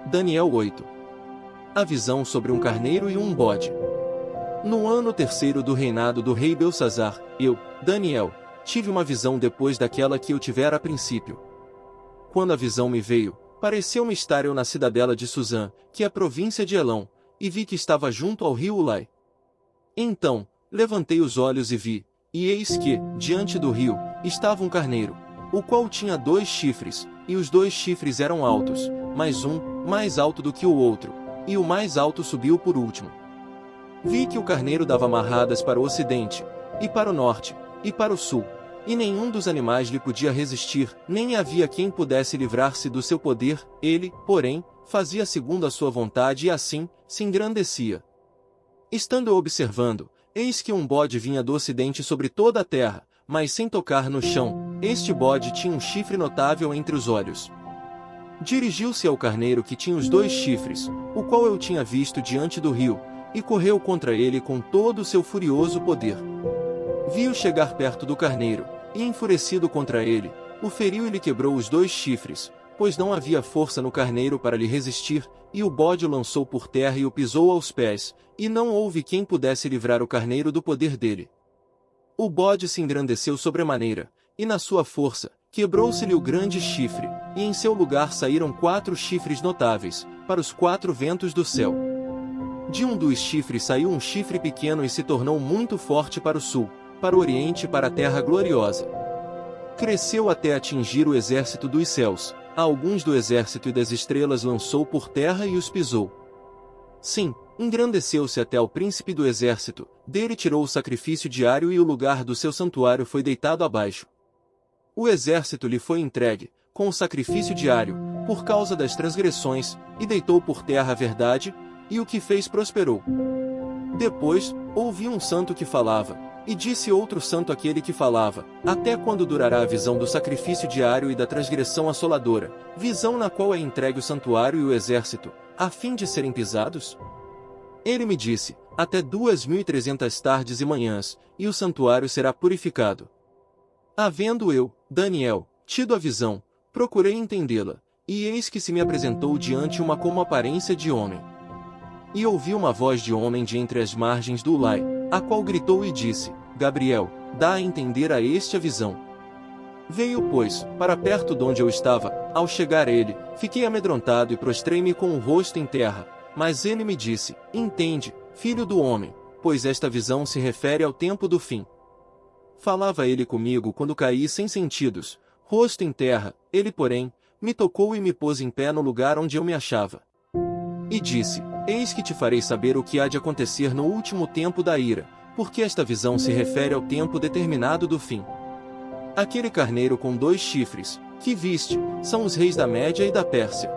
Daniel 8. A visão sobre um carneiro e um bode. No ano terceiro do reinado do rei Belsazar, eu, Daniel, tive uma visão depois daquela que eu tivera a princípio. Quando a visão me veio, pareceu-me estar eu na cidadela de Susã, que é a província de Elão, e vi que estava junto ao rio Ulai. Então, levantei os olhos e vi, e eis que, diante do rio, estava um carneiro, o qual tinha 2 chifres, e os 2 chifres eram altos, mas um, mais alto do que o outro, e o mais alto subiu por último. Vi que o carneiro dava amarradas para o ocidente, e para o norte, e para o sul, e nenhum dos animais lhe podia resistir, nem havia quem pudesse livrar-se do seu poder, ele, porém, fazia segundo a sua vontade e assim, se engrandecia. Estando eu observando, eis que um bode vinha do ocidente sobre toda a terra, mas sem tocar no chão. Este bode tinha um chifre notável entre os olhos. Dirigiu-se ao carneiro que tinha os 2 chifres, o qual eu tinha visto diante do rio, e correu contra ele com todo o seu furioso poder. Vi-o chegar perto do carneiro, e enfurecido contra ele, o feriu e lhe quebrou os 2 chifres, pois não havia força no carneiro para lhe resistir, e o bode o lançou por terra e o pisou aos pés, e não houve quem pudesse livrar o carneiro do poder dele. O bode se engrandeceu sobremaneira, e na sua força, quebrou-se-lhe o grande chifre, e em seu lugar saíram 4 chifres notáveis, para os 4 ventos do céu. De um dos chifres saiu um chifre pequeno e se tornou muito forte para o sul, para o oriente e para a terra gloriosa. Cresceu até atingir o exército dos céus, a alguns do exército e das estrelas lançou por terra e os pisou. Sim, engrandeceu-se até ao príncipe do exército, dele tirou o sacrifício diário e o lugar do seu santuário foi deitado abaixo. O exército lhe foi entregue, com o sacrifício diário, por causa das transgressões, e deitou por terra a verdade, e o que fez prosperou. Depois, ouvi um santo que falava, e disse outro santo àquele que falava, até quando durará a visão do sacrifício diário e da transgressão assoladora, visão na qual é entregue o santuário e o exército, a fim de serem pisados? Ele me disse, até 2300 tardes e manhãs, e o santuário será purificado. Havendo eu, Daniel, tido a visão, procurei entendê-la, e eis que se me apresentou diante uma como aparência de homem. E ouvi uma voz de homem de entre as margens do Ulai, a qual gritou e disse, Gabriel, dá a entender a este a visão. Veio, pois, para perto de onde eu estava, ao chegar ele, fiquei amedrontado e prostrei-me com o rosto em terra, mas ele me disse, entende, filho do homem, pois esta visão se refere ao tempo do fim. Falava ele comigo quando caí sem sentidos, rosto em terra, ele porém, me tocou e me pôs em pé no lugar onde eu me achava. E disse, eis que te farei saber o que há de acontecer no último tempo da ira, porque esta visão se refere ao tempo determinado do fim. Aquele carneiro com 2 chifres, que viste, são os reis da Média e da Pérsia.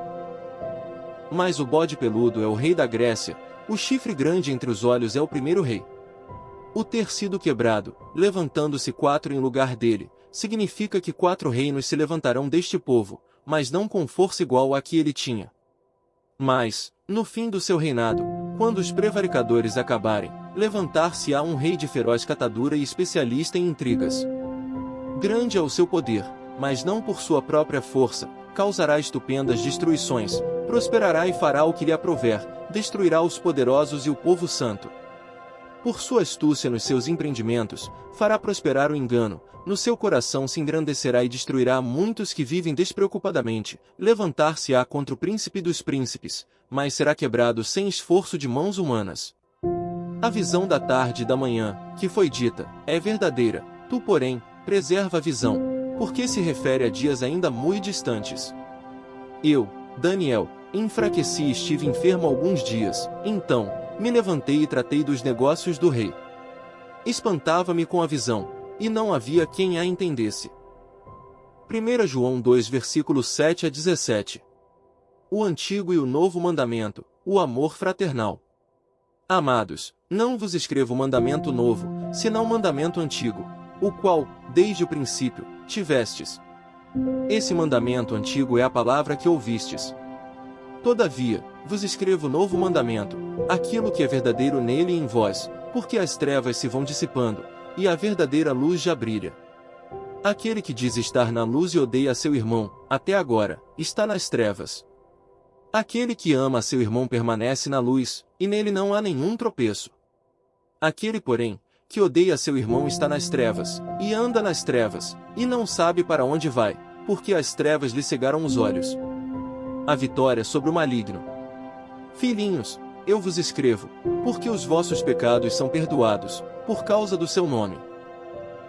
Mas o bode peludo é o rei da Grécia, o chifre grande entre os olhos é o primeiro rei. O ter sido quebrado, levantando-se 4 em lugar dele, significa que 4 reinos se levantarão deste povo, mas não com força igual à que ele tinha. Mas, no fim do seu reinado, quando os prevaricadores acabarem, levantar-se-á um rei de feroz catadura e especialista em intrigas. Grande é o seu poder, mas não por sua própria força, causará estupendas destruições, prosperará e fará o que lhe aprouver, destruirá os poderosos e o povo santo. Por sua astúcia nos seus empreendimentos, fará prosperar o engano, no seu coração se engrandecerá e destruirá muitos que vivem despreocupadamente, levantar-se-á contra o príncipe dos príncipes, mas será quebrado sem esforço de mãos humanas. A visão da tarde e da manhã, que foi dita, é verdadeira, tu porém, preserva a visão, porque se refere a dias ainda muito distantes. Eu, Daniel, enfraqueci e estive enfermo alguns dias, então, me levantei e tratei dos negócios do rei. Espantava-me com a visão, e não havia quem a entendesse. 1 João 2 versículos 7 a 17. O antigo e o novo mandamento, o amor fraternal. Amados, não vos escrevo mandamento novo, senão mandamento antigo, o qual, desde o princípio, tivestes. Esse mandamento antigo é a palavra que ouvistes. Todavia, vos escrevo novo mandamento, aquilo que é verdadeiro nele e em vós, porque as trevas se vão dissipando, e a verdadeira luz já brilha. Aquele que diz estar na luz e odeia seu irmão, até agora, está nas trevas. Aquele que ama seu irmão permanece na luz, e nele não há nenhum tropeço. Aquele, porém, que odeia seu irmão está nas trevas, e anda nas trevas, e não sabe para onde vai, porque as trevas lhe cegaram os olhos. A vitória sobre o maligno. Filhinhos, eu vos escrevo, porque os vossos pecados são perdoados, por causa do seu nome.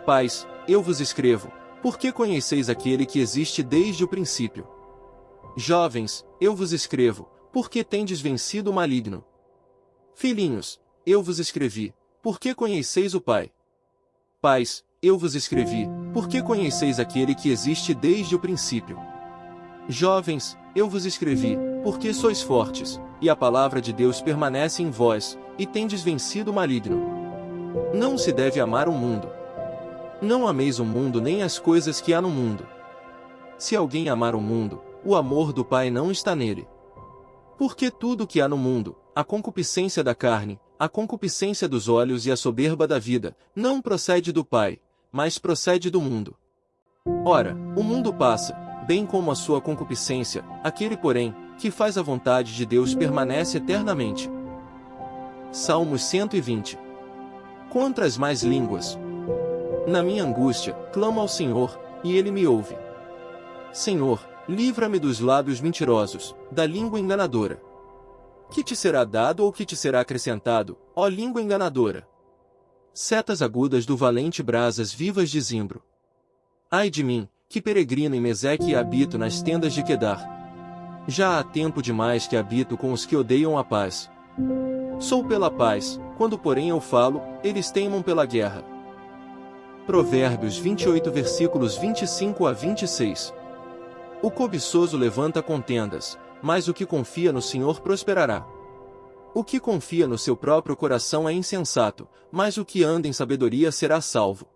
Pais, eu vos escrevo, porque conheceis aquele que existe desde o princípio. Jovens, eu vos escrevo, porque tendes vencido o maligno. Filhinhos, eu vos escrevi, porque conheceis o Pai. Pais, eu vos escrevi, porque conheceis aquele que existe desde o princípio. Jovens, eu vos escrevi, porque sois fortes, e a palavra de Deus permanece em vós, e tendes vencido o maligno. Não se deve amar o mundo. Não ameis o mundo nem as coisas que há no mundo. Se alguém amar o mundo, o amor do Pai não está nele. Porque tudo que há no mundo, a concupiscência da carne, a concupiscência dos olhos e a soberba da vida, não procede do Pai, mas procede do mundo. Ora, o mundo passa, bem como a sua concupiscência, aquele, porém, que faz a vontade de Deus permanece eternamente. Salmos 120. Contra as más línguas. Na minha angústia, clamo ao Senhor, e Ele me ouve. Senhor, livra-me dos lábios mentirosos, da língua enganadora. Que te será dado ou que te será acrescentado, ó língua enganadora? Setas agudas do valente brasas vivas de zimbro. Ai de mim, que peregrino em Meseque e habito nas tendas de Quedar. Já há tempo demais que habito com os que odeiam a paz. Sou pela paz, quando porém eu falo, eles teimam pela guerra. Provérbios 28 versículos 25 a 26. O cobiçoso levanta contendas, mas o que confia no Senhor prosperará. O que confia no seu próprio coração é insensato, mas o que anda em sabedoria será salvo.